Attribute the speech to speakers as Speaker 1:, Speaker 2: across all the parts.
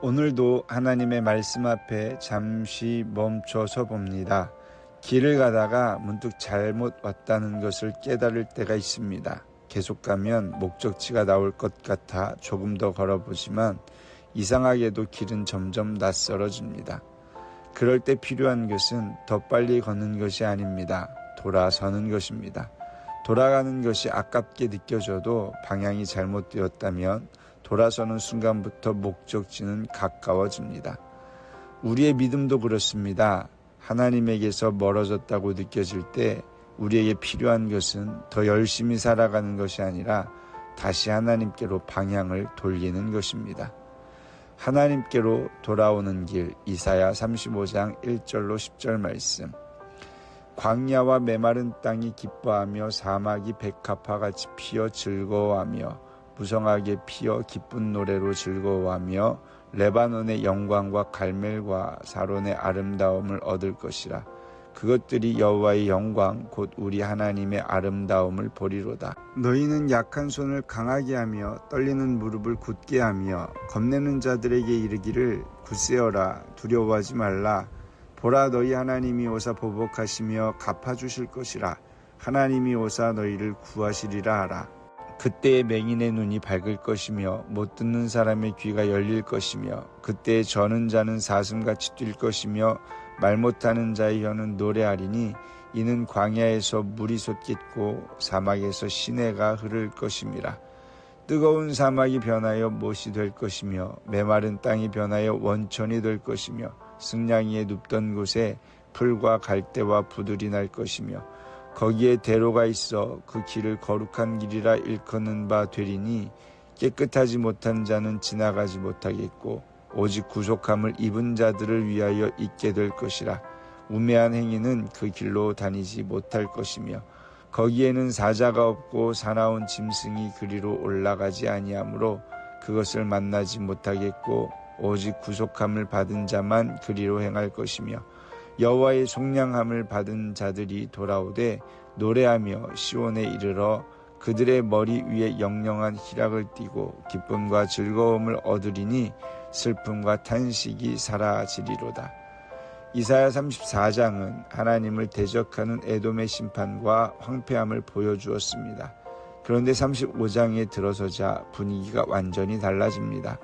Speaker 1: 오늘도 하나님의 말씀 앞에 잠시 멈춰서 봅니다. 길을 가다가 문득 잘못 왔다는 것을 깨달을 때가 있습니다. 계속 가면 목적지가 나올 것 같아 조금 더 걸어보지만 이상하게도 길은 점점 낯설어집니다. 그럴 때 필요한 것은 더 빨리 걷는 것이 아닙니다. 돌아서는 것입니다. 돌아가는 것이 아깝게 느껴져도 방향이 잘못되었다면 돌아서는 순간부터 목적지는 가까워집니다. 우리의 믿음도 그렇습니다. 하나님에게서 멀어졌다고 느껴질 때 우리에게 필요한 것은 더 열심히 살아가는 것이 아니라 다시 하나님께로 방향을 돌리는 것입니다. 하나님께로 돌아오는 길, 이사야 35장 1절로 10절 말씀. 광야와 메마른 땅이 기뻐하며 사막이 백합화같이 피어 즐거워하며 무성하게 피어 기쁜 노래로 즐거워하며 레바논의 영광과 갈멜과 사론의 아름다움을 얻을 것이라. 그것들이 여호와의 영광 곧 우리 하나님의 아름다움을 보리로다. 너희는 약한 손을 강하게 하며 떨리는 무릎을 굳게 하며 겁내는 자들에게 이르기를 굳세어라, 두려워하지 말라. 보라, 너희 하나님이 오사 보복하시며 갚아주실 것이라. 하나님이 오사 너희를 구하시리라 하라. 그때의 맹인의 눈이 밝을 것이며 못 듣는 사람의 귀가 열릴 것이며 그때의 저는 자는 사슴같이 뛸 것이며 말 못하는 자의 혀는 노래하리니 이는 광야에서 물이 솟겠고 사막에서 시내가 흐를 것임이라. 뜨거운 사막이 변하여 못이 될 것이며 메마른 땅이 변하여 원천이 될 것이며 승냥이에 눕던 곳에 풀과 갈대와 부들이 날 것이며 거기에 대로가 있어 그 길을 거룩한 길이라 일컫는 바 되리니 깨끗하지 못한 자는 지나가지 못하겠고 오직 구속함을 입은 자들을 위하여 있게 될 것이라. 우매한 행위는 그 길로 다니지 못할 것이며 거기에는 사자가 없고 사나운 짐승이 그리로 올라가지 아니하므로 그것을 만나지 못하겠고 오직 구속함을 받은 자만 그리로 행할 것이며 여호와의 속량함을 받은 자들이 돌아오되 노래하며 시온에 이르러 그들의 머리 위에 영영한 희락을 띠고 기쁨과 즐거움을 얻으리니 슬픔과 탄식이 사라지리로다. 이사야 34장은 하나님을 대적하는 에돔의 심판과 황폐함을 보여주었습니다. 그런데 35장에 들어서자 분위기가 완전히 달라집니다.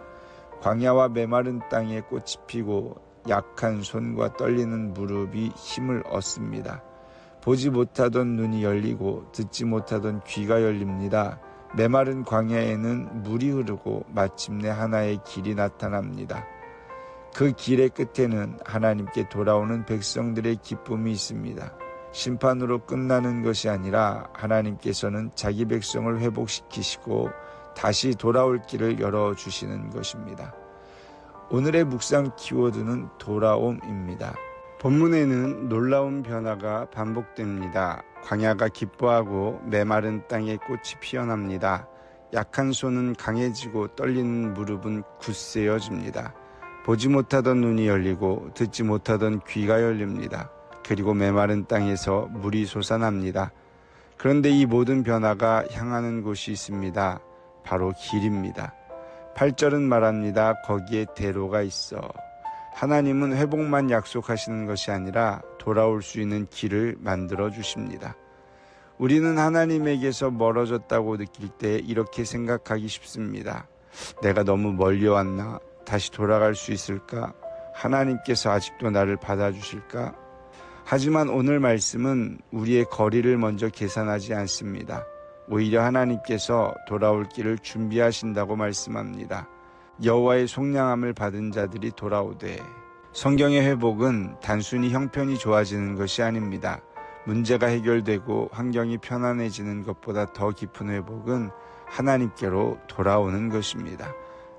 Speaker 1: 광야와 메마른 땅에 꽃이 피고 약한 손과 떨리는 무릎이 힘을 얻습니다. 보지 못하던 눈이 열리고 듣지 못하던 귀가 열립니다. 메마른 광야에는 물이 흐르고 마침내 하나의 길이 나타납니다. 그 길의 끝에는 하나님께 돌아오는 백성들의 기쁨이 있습니다. 심판으로 끝나는 것이 아니라 하나님께서는 자기 백성을 회복시키시고 다시 돌아올 길을 열어주시는 것입니다. 오늘의 묵상 키워드는 돌아옴입니다. 본문에는 놀라운 변화가 반복됩니다. 광야가 기뻐하고 메마른 땅에 꽃이 피어납니다. 약한 손은 강해지고 떨리는 무릎은 굳세어집니다. 보지 못하던 눈이 열리고 듣지 못하던 귀가 열립니다. 그리고 메마른 땅에서 물이 솟아납니다. 그런데 이 모든 변화가 향하는 곳이 있습니다. 바로 길입니다. 8절은 말합니다. 거기에 대로가 있어. 하나님은 회복만 약속하시는 것이 아니라 돌아올 수 있는 길을 만들어 주십니다. 우리는 하나님에게서 멀어졌다고 느낄 때 이렇게 생각하기 쉽습니다. 내가 너무 멀리 왔나? 다시 돌아갈 수 있을까? 하나님께서 아직도 나를 받아주실까? 하지만 오늘 말씀은 우리의 거리를 먼저 계산하지 않습니다. 오히려 하나님께서 돌아올 길을 준비하신다고 말씀합니다. 여호와의 속량함을 받은 자들이 돌아오되. 성경의 회복은 단순히 형편이 좋아지는 것이 아닙니다. 문제가 해결되고 환경이 편안해지는 것보다 더 깊은 회복은 하나님께로 돌아오는 것입니다.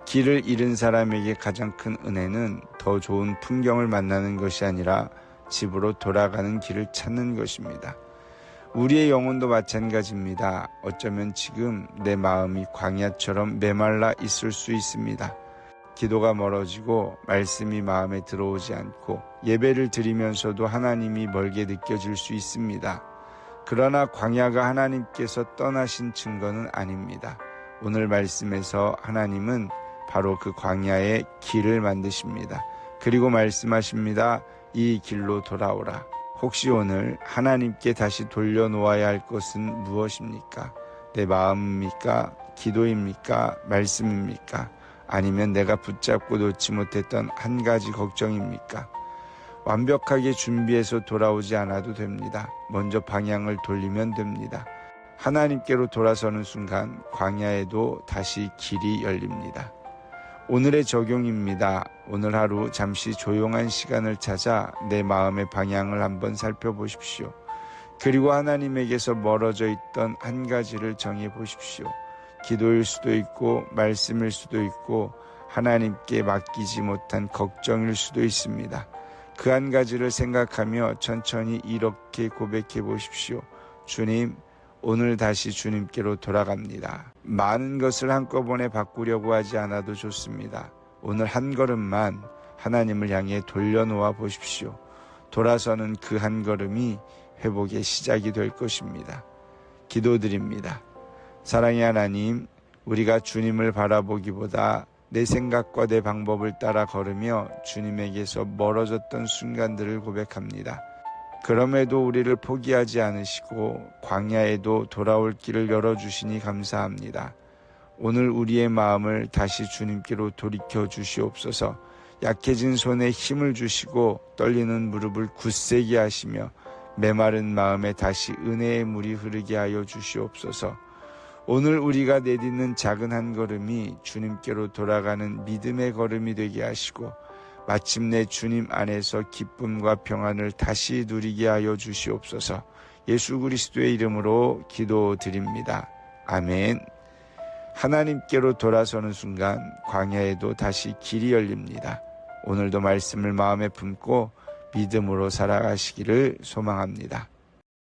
Speaker 1: 길을 잃은 사람에게 가장 큰 은혜는 더 좋은 풍경을 만나는 것이 아니라 집으로 돌아가는 길을 찾는 것입니다. 우리의 영혼도 마찬가지입니다. 어쩌면 지금 내 마음이 광야처럼 메말라 있을 수 있습니다. 기도가 멀어지고 말씀이 마음에 들어오지 않고 예배를 드리면서도 하나님이 멀게 느껴질 수 있습니다. 그러나 광야가 하나님께서 떠나신 증거는 아닙니다. 오늘 말씀에서 하나님은 바로 그 광야의 길을 만드십니다. 그리고 말씀하십니다. 이 길로 돌아오라. 혹시 오늘 하나님께 다시 돌려놓아야 할 것은 무엇입니까? 내 마음입니까? 기도입니까? 말씀입니까? 아니면 내가 붙잡고 놓지 못했던 한 가지 걱정입니까? 완벽하게 준비해서 돌아오지 않아도 됩니다. 먼저 방향을 돌리면 됩니다. 하나님께로 돌아서는 순간 광야에도 다시 길이 열립니다. 오늘의 적용입니다. 오늘 하루 잠시 조용한 시간을 찾아 내 마음의 방향을 한번 살펴보십시오. 그리고 하나님에게서 멀어져 있던 한 가지를 정해 보십시오. 기도일 수도 있고 말씀일 수도 있고 하나님께 맡기지 못한 걱정일 수도 있습니다. 그 한 가지를 생각하며 천천히 이렇게 고백해 보십시오. 주님, 오늘 다시 주님께로 돌아갑니다. 많은 것을 한꺼번에 바꾸려고 하지 않아도 좋습니다. 오늘 한 걸음만 하나님을 향해 돌려놓아 보십시오. 돌아서는 그 한 걸음이 회복의 시작이 될 것입니다. 기도드립니다. 사랑의 하나님, 우리가 주님을 바라보기보다 내 생각과 내 방법을 따라 걸으며 주님에게서 멀어졌던 순간들을 고백합니다. 그럼에도 우리를 포기하지 않으시고 광야에도 돌아올 길을 열어주시니 감사합니다. 오늘 우리의 마음을 다시 주님께로 돌이켜 주시옵소서. 약해진 손에 힘을 주시고 떨리는 무릎을 굳세게 하시며 메마른 마음에 다시 은혜의 물이 흐르게 하여 주시옵소서. 오늘 우리가 내딛는 작은 한 걸음이 주님께로 돌아가는 믿음의 걸음이 되게 하시고 마침내 주님 안에서 기쁨과 평안을 다시 누리게 하여 주시옵소서. 예수 그리스도의 이름으로 기도드립니다. 아멘. 하나님께로 돌아서는 순간 광야에도 다시 길이 열립니다. 오늘도 말씀을 마음에 품고 믿음으로 살아가시기를 소망합니다.